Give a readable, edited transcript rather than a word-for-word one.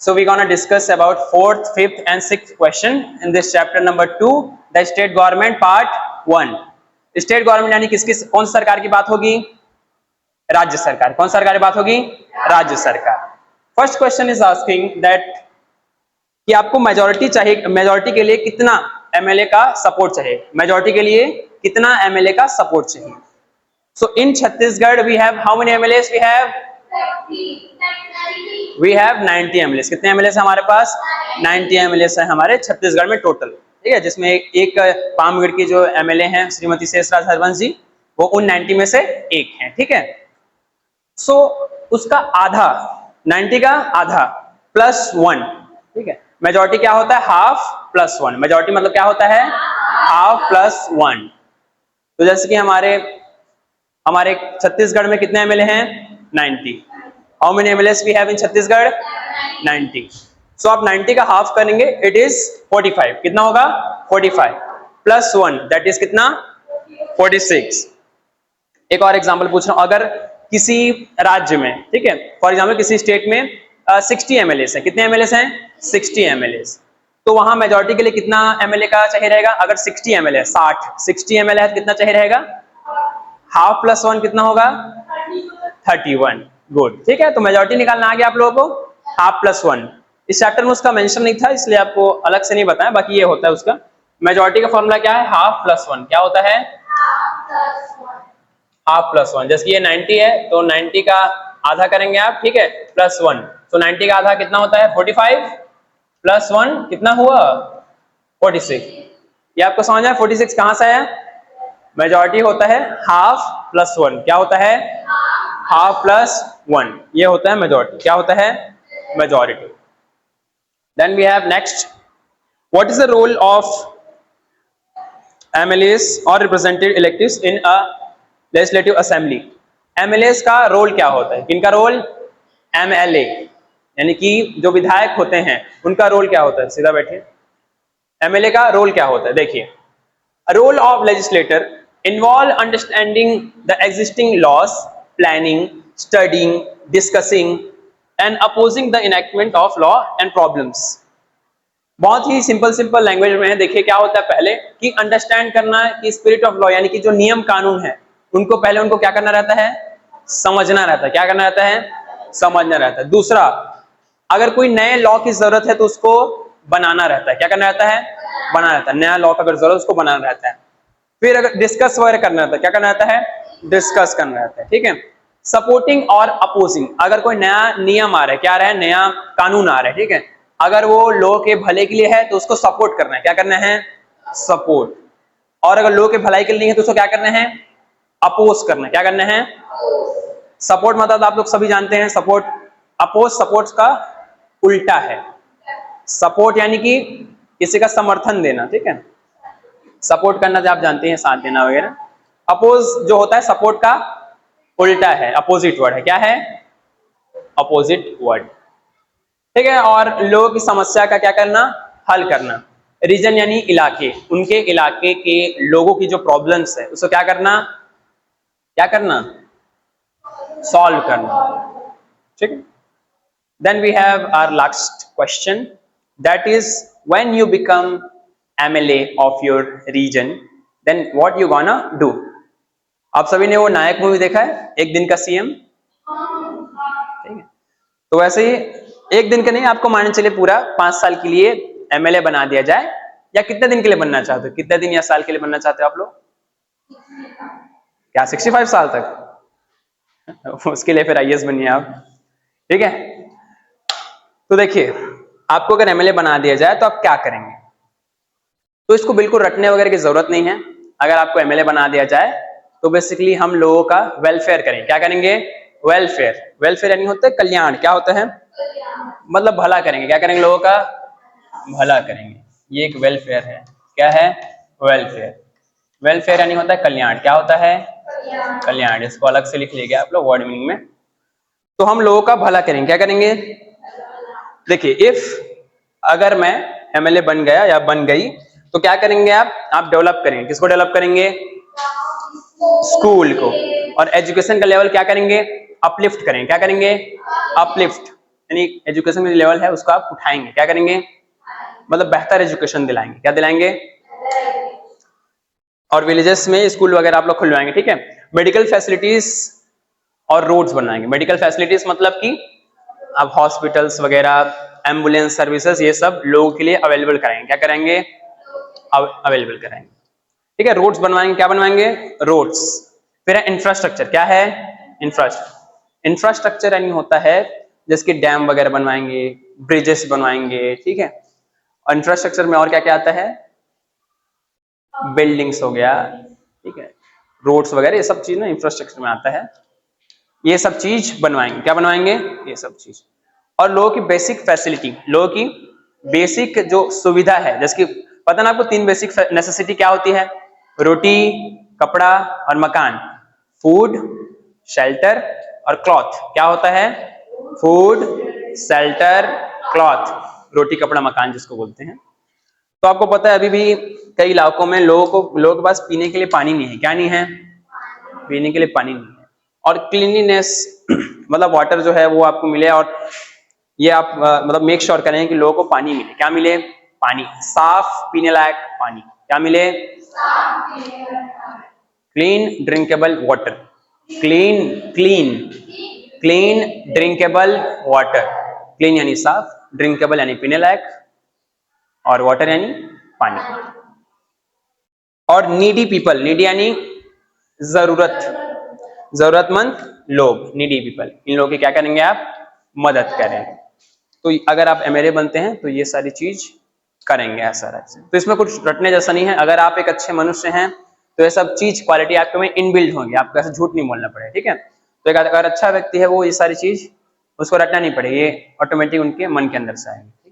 So we're gonna discuss about 4th, 5th and 6th question in this chapter number 2, the state government part 1. State government यानी किसकी, कौन सी सरकार की बात होगी? राज्य सरकार. कौन सी सरकार की बात होगी? राज्य सरकार. First question is asking that कि आपको मेजॉरिटी चाहिए, मेजॉरिटी के लिए कितना एमएलए का सपोर्ट चाहिए, मेजॉरिटी के लिए कितना एमएलए का सपोर्ट चाहिए. So in Chhattisgarh we have how many MLAs? We have 90 MLAs. कितने एमएलएस हमारे पास? 90 एमएलएस है हमारे छत्तीसगढ़ में टोटल. ठीक है, जिसमें एक पामगढ़ की जो एमएलए हैं श्रीमती शेषराज हरवंश जी, वो उन 90 में से एक हैं. ठीक है, सो उसका आधा, 90 का आधा प्लस 1. ठीक है, मेजॉरिटी क्या होता है? Half plus 1. मेजॉरिटी मतलब क्या होता है? Half plus 1. तो जैसे कि हमारे छत्तीसगढ़ में कितने एमएलए हैं? 90. How many MLAs we have in Chhattisgarh? 90. So आप 90 का हाफ करेंगे, इट इज 45. कितना होगा? 45 प्लस 1 दैट इज कितना? 46. एक और एग्जांपल पूछ रहा हूं, अगर किसी राज्य में, ठीक है, फॉर एग्जांपल किसी स्टेट में 60 एमएलएस है. कितने एमएलएस हैं? 60 एमएलएस. तो वहां मेजॉरिटी के लिए कितना एमएलए का चाहिए रहेगा? अगर 60 एमएलए, 60 एमएलए है, कितना चाहिए रहेगा? हाफ प्लस 1 कितना होगा? 31. गुड. ठीक है, तो मेजॉरिटी निकालना आ गया आप लोगों को. Half plus 1. इस चैप्टर में उसका मेंशन नहीं था, इसलिए आपको अलग से नहीं बताया, बाकी ये होता है उसका. मेजॉरिटी का फॉर्मूला क्या है? Half plus 1. क्या होता है? Half plus 1. जैसे ये 90 है तो 90 का आधा करेंगे आप. ठीक है, प्लस 1. तो 90 का आधा कितना होता है? 45 प्लस 1 कितना हुआ? 46. ये आपको समझ आया? 46 कहां से आया? मेजॉरिटी होता है हाफ प्लस 1. क्या होता है? Half plus 1. ये होता है मेजॉरिटी. क्या होता है? Majority. Then we have next, what is the role of MLAs और representative electives in a legislative assembly? MLAs का रोल क्या होता है? किनका रोल? एमएलए यानी कि जो विधायक होते हैं उनका रोल क्या होता है? सीधा बैठिए. एमएलए का रोल क्या होता है? देखिए, role of legislator involve understanding the existing laws, planning, studying, discussing and opposing the enactment of law and problems. बहुत ही सिंपल लैंग्वेज में है. देखिए क्या होता है, पहले कि अंडरस्टैंड करना है कि स्पिरिट ऑफ लॉ यानी कि जो नियम कानून है उनको पहले उनको क्या करना रहता है? समझना रहता है. क्या करना रहता है? समझना रहता है. दूसरा, अगर कोई नए लॉ की जरूरत है तो उसको बनाना रहता है. क्या करना रहता है? बनाना रहता है. नया लॉ का अगर जरूरत है उसको बनाना रहता है. फिर अगर डिस्कस वगैरह करना रहता है, क्या करना रहता है? डिस्कस करना रहता है. ठीक है, सपोर्टिंग और अपोजिंग. अगर कोई नया नियम आ रहा है, क्या आ रहा है? नया कानून आ रहा है. ठीक है, अगर वो लोगों के भले के लिए है तो उसको सपोर्ट करना है. क्या करना है? सपोर्ट. और अगर लोगों के भलाई के लिए नहीं है तो उसको क्या करना है? अपोज करना है. क्या करना है? सपोर्ट मतलब आप लोग सभी जानते हैं सपोर्ट. अपोज सपोर्ट का उल्टा है. सपोर्ट यानी कि किसी का समर्थन देना. ठीक है, सपोर्ट करना जो आप जानते हैं, साथ देना वगैरह. अपोज जो होता है सपोर्ट का उल्टा है, अपोजिट वर्ड है. क्या है? Opposite word. ठीक है, और लोगों की समस्या का क्या करना? हल करना. रीजन यानी इलाके, उनके इलाके के लोगों की जो प्रॉब्लम्स है उसको क्या करना? क्या करना? सॉल्व करना. ठीक है. Then we have our last question, that is when you become MLA of your region, then what you gonna do? आप सभी ने वो नायक मूवी देखा है, एक दिन का सीएम? ठीक है, तो वैसे ही एक दिन का नहीं, आपको मान चले पूरा 5 साल के लिए MLA बना दिया जाए. या कितने दिन के लिए बनना चाहते हो? कितने दिन या साल के लिए बनना चाहते हो आप लोग? क्या 65 साल तक? उसके लिए फिर IAS बनिए आप. ठीक है, तो देखिए, आपको अगर MLA बना दिया जाए तो आप क्या करेंगे? तो इसको बिल्कुल रटने वगैरह की जरूरत नहीं है. अगर आपको MLA बना दिया जाए तो बेसिकली हम लोगों का वेलफेयर करेंगे. क्या करेंगे? वेलफेयर. वेलफेयर यानी होता है कल्याण. क्या होता है? मतलब भला करेंगे. क्या करेंगे? लोगों का भला करेंगे. ये एक वेलफेयर है. क्या है? वेलफेयर. वेलफेयर यानी होता है कल्याण. क्या होता है? कल्याण. इसको अलग से लिख लीजिए आप लोग वर्ड मीनिंग में. तो हम लोगों का भला करेंगे. क्या करेंगे? देखिए, इफ अगर मैं MLA बन गया या बन गई तो क्या करेंगे आप डेवलप करेंगे. किसको डेवलप करेंगे? स्कूल को. और एजुकेशन का लेवल क्या करेंगे? अपलिफ्ट करेंगे. क्या करेंगे? अपलिफ्ट. यानी एजुकेशन का लेवल है उसको आप उठाएंगे, क्या करेंगे, मतलब बेहतर एजुकेशन दिलाएंगे, क्या दिलाएंगे, और विलेजेस में स्कूल वगैरह आप लोग खुलवाएंगे, ठीक है। मेडिकल फैसिलिटीज और रोड्स बनवाएंगे। मेडिकल फैसिलिटीज मतलब कि आप हॉस्पिटल्स वगैरह, एम्बुलेंस सर्विसेज, ये सब लोगों के लिए अवेलेबल कराएंगे, क्या कराएंगे, अवेलेबल कराएंगे, ठीक है। रोड्स बनवाएंगे, क्या बनवाएंगे, रोड्स। फिर है इंफ्रास्ट्रक्चर, क्या है, इंफ्रास्ट्रक्चर। इंफ्रास्ट्रक्चर यानी होता है जिसके डैम वगैरह बनवाएंगे, ब्रिजेस बनवाएंगे, ठीक है। और इंफ्रास्ट्रक्चर में और क्या क्या आता है, बिल्डिंग्स हो गया, ठीक है, रोड्स वगैरह, ये सब चीज ना इंफ्रास्ट्रक्चर में आता है। ये सब चीज बनवाएंगे, क्या बनवाएंगे, ये सब चीज। और लोगों की बेसिक फैसिलिटी, लोगों की बेसिक जो सुविधा है, जैसे कि पता ना आपको 3 बेसिक नेसेसिटी क्या होती है, रोटी, कपड़ा और मकान। फूड, शेल्टर और क्लॉथ। क्या होता है, फूड, शेल्टर, क्लॉथ, रोटी, कपड़ा, मकान जिसको बोलते हैं। तो आपको पता है अभी भी कई इलाकों में लोगों के पास पीने के लिए पानी नहीं है, क्या नहीं है, पीने के लिए पानी नहीं है। और क्लीनलीनेस मतलब वाटर जो है वो आपको मिले, और ये आप मतलब मेक श्योर करें कि लोगों को पानी मिले, क्या मिले, पानी, साफ पीने लायक पानी, क्या मिले, clean drinkable water, clean drinkable water. Clean यानी साफ, ड्रिंकेबल यानी पीने लायक, और वाटर यानी पानी। और नीडी पीपल, नीडी यानी जरूरतमंद लोग, नीडी पीपल, इन लोगों की क्या करेंगे आप, मदद करें। तो अगर आप एमएलए बनते हैं तो ये सारी चीज करेंगे ऐसा। तो इसमें कुछ रटने जैसा नहीं है, अगर आप एक अच्छे मनुष्य हैं तो ये सब चीज क्वालिटी आपके में इनबिल्ड होंगी, आपको ऐसे झूठ नहीं बोलना पड़ेगा, ठीक है। तो एक अगर अच्छा व्यक्ति है वो ये सारी चीज उसको रटना नहीं पड़ेगा, ये ऑटोमेटिक उनके मन के अंदर से आएंगे।